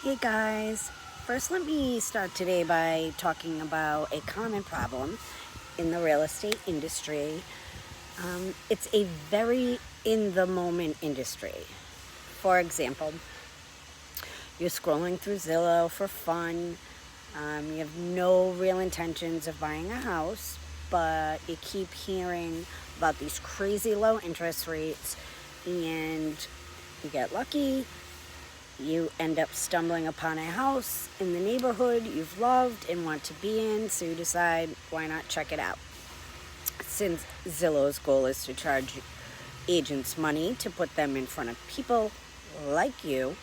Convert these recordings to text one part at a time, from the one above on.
Hey guys, first let me start today by talking about a common problem in the real estate industry. It's a very in the moment industry. For example, you're scrolling through Zillow for fun, you have no real intentions of buying a house, but you keep hearing about these crazy low interest rates, and you get lucky. You end up stumbling upon a house in the neighborhood you've loved and want to be in, so you decide, why not check it out? Since Zillow's goal is to charge agents money to put them in front of people like you,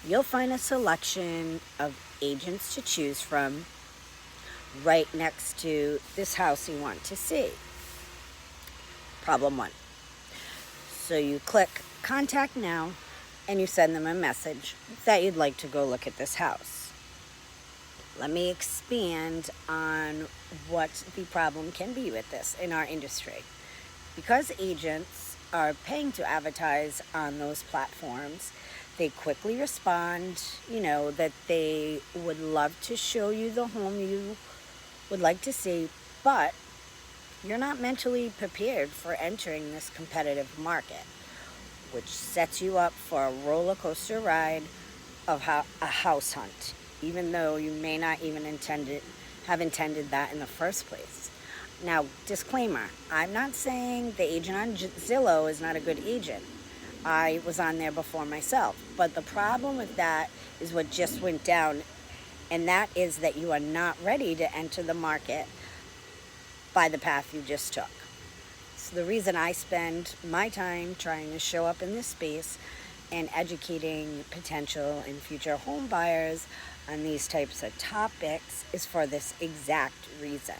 you'll find a selection of agents to choose from right next to this house you want to see. Problem one. So you click contact now and you send them a message that you'd like to go look at this house. Let me expand on what the problem can be with this in our industry. Because agents are paying to advertise on those platforms, they quickly respond, that they would love to show you the home you would like to see, but you're not mentally prepared for entering this competitive market, which sets you up for a roller coaster ride of a house hunt, even though you may not even have intended that in the first place. Now, disclaimer, I'm not saying the agent on Zillow is not a good agent. I was on there before myself. But the problem with that is what just went down, and that is that you are not ready to enter the market by the path you just took. So the reason I spend my time trying to show up in this space and educating potential and future home buyers on these types of topics is for this exact reason.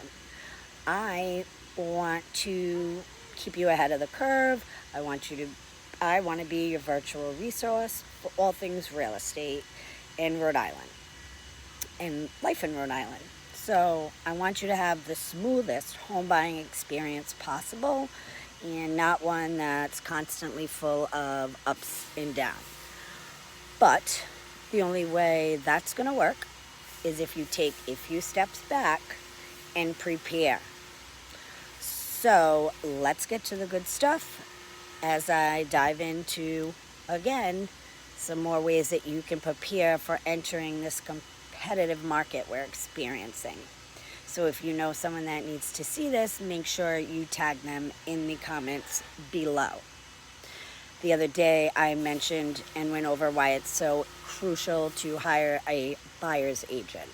I want to keep you ahead of the curve. I want to be your virtual resource for all things real estate in Rhode Island and life in Rhode Island. So I want you to have the smoothest home buying experience possible, and not one that's constantly full of ups and downs. But the only way that's going to work is if you take a few steps back and prepare. So let's get to the good stuff as I dive into, again, some more ways that you can prepare for entering this competitive market we're experiencing. So if you know someone that needs to see this, make sure you tag them in the comments below. The other day I mentioned and went over why it's so crucial to hire a buyer's agent.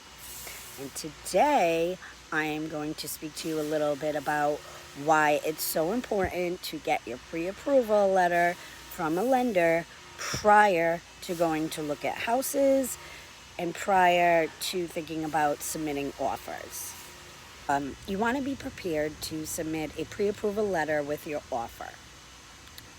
And today I am going to speak to you a little bit about why it's so important to get your pre-approval letter from a lender prior to going to look at houses and prior to thinking about submitting offers. You want to be prepared to submit a pre-approval letter with your offer.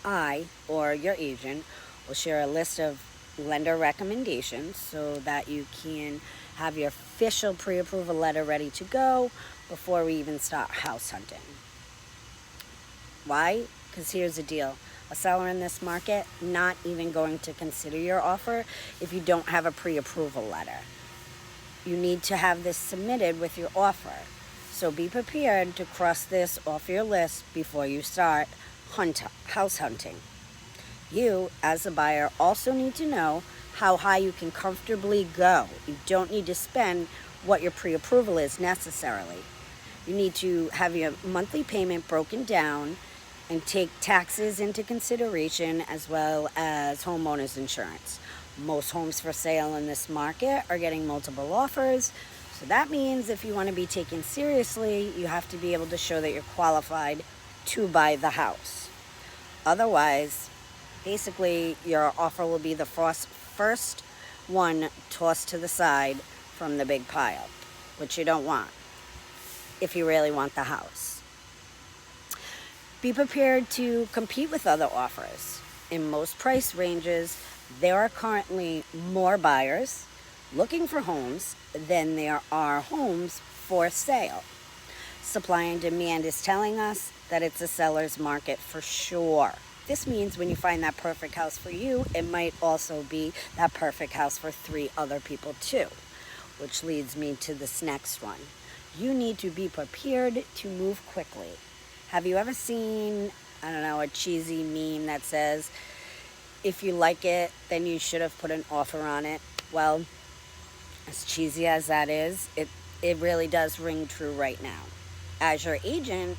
I, or your agent, will share a list of lender recommendations so that you can have your official pre-approval letter ready to go before we even start house hunting. Why? Because here's the deal. A seller in this market not even going to consider your offer if you don't have a pre-approval letter. You need to have this submitted with your offer. So be prepared to cross this off your list before you start house hunting. You, as a buyer, also need to know how high you can comfortably go. You don't need to spend what your pre-approval is necessarily. You need to have your monthly payment broken down and take taxes into consideration, as well as homeowners insurance. Most homes for sale in this market are getting multiple offers. So that means if you want to be taken seriously, you have to be able to show that you're qualified to buy the house. Otherwise, basically, your offer will be the first one tossed to the side from the big pile, which you don't want if you really want the house. Be prepared to compete with other offers. In most price ranges, there are currently more buyers looking for homes than there are homes for sale. Supply and demand is telling us that it's a seller's market for sure. This means when you find that perfect house for you, it might also be that perfect house for 3 other people too. Which leads me to this next one. You need to be prepared to move quickly. Have you ever seen, I don't know, a cheesy meme that says, if you like it, then you should have put an offer on it? Well, as cheesy as that is, it really does ring true right now. As your agent,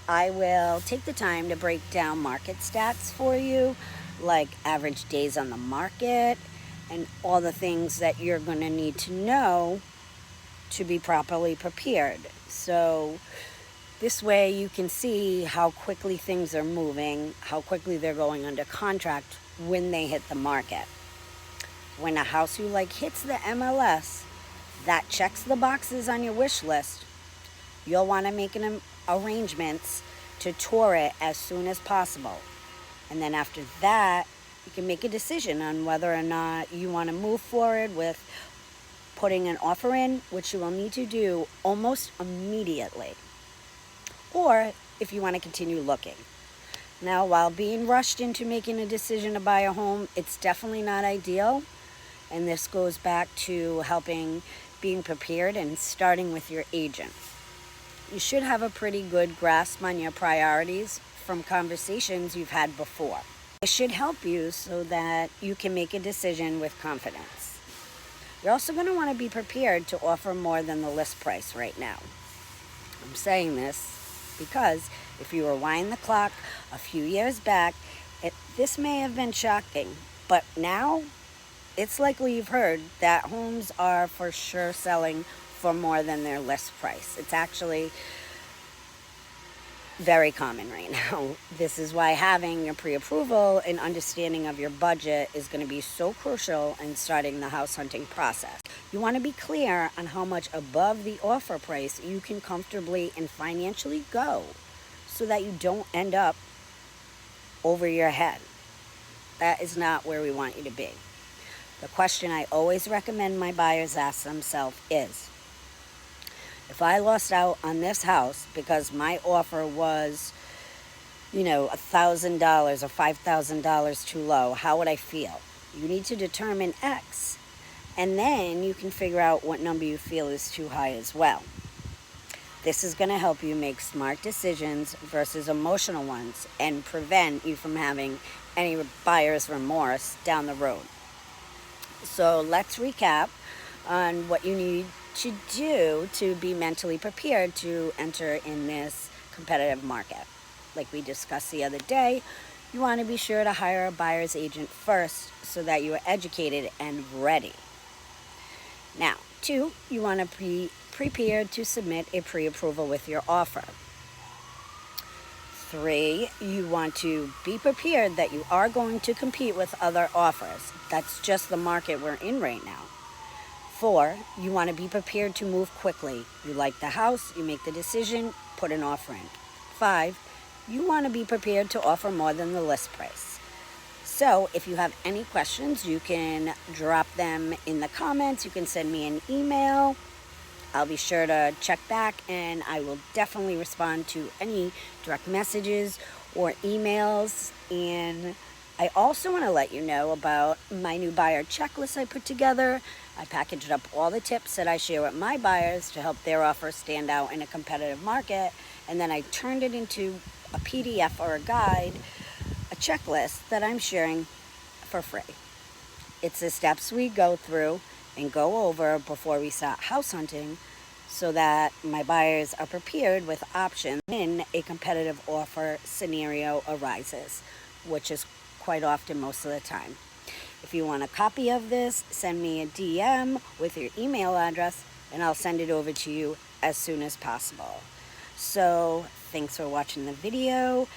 I will take the time to break down market stats for you, like average days on the market, and all the things that you're going to need to know to be properly prepared. So this way you can see how quickly things are moving, how quickly they're going under contract when they hit the market. When a house you like hits the MLS, that checks the boxes on your wish list, you'll want to make arrangements to tour it as soon as possible. And then after that, you can make a decision on whether or not you want to move forward with putting an offer in, which you will need to do almost immediately, or if you want to continue looking. Now, while being rushed into making a decision to buy a home, it's definitely not ideal. And this goes back to being prepared and starting with your agent. You should have a pretty good grasp on your priorities from conversations you've had before. It should help you so that you can make a decision with confidence. You're also going to want to be prepared to offer more than the list price right now. I'm saying this because if you rewind the clock a few years back, this may have been shocking, but now it's likely you've heard that homes are for sure selling for more than their list price. It's actually very common right now. This is why having a pre-approval and understanding of your budget is going to be so crucial in starting the house hunting process. You want to be clear on how much above the offer price you can comfortably and financially go so that you don't end up over your head. That is not where we want you to be. The question I always recommend my buyers ask themselves is, if I lost out on this house because my offer was, $1,000 or $5,000 too low, how would I feel? You need to determine X, and then you can figure out what number you feel is too high as well. This is going to help you make smart decisions versus emotional ones and prevent you from having any buyer's remorse down the road. So let's recap on what you need to do to be mentally prepared to enter in this competitive market. Like we discussed the other day, you want to be sure to hire a buyer's agent first so that you are educated and ready. Now, 2, you want to be prepared to submit a pre-approval with your offer. 3, you want to be prepared that you are going to compete with other offers. That's just the market we're in right now. 4, you want to be prepared to move quickly. You like the house, you make the decision, put an offer in. 5, you want to be prepared to offer more than the list price. So if you have any questions, you can drop them in the comments. You can send me an email. I'll be sure to check back, and I will definitely respond to any direct messages or emails. And I also want to let you know about my new buyer checklist I put together. I packaged up all the tips that I share with my buyers to help their offer stand out in a competitive market. And then I turned it into a PDF or a guide, a checklist that I'm sharing for free. It's the steps we go through and go over before we start house hunting so that my buyers are prepared with options when a competitive offer scenario arises, which is quite often most of the time. If you want a copy of this, send me a DM with your email address and I'll send it over to you as soon as possible. So thanks for watching the video.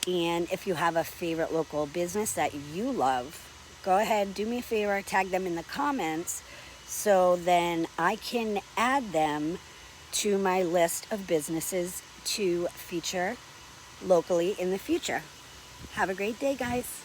And if you have a favorite local business that you love, go ahead, do me a favor, tag them in the comments so then I can add them to my list of businesses to feature locally in the future. Have a great day, guys.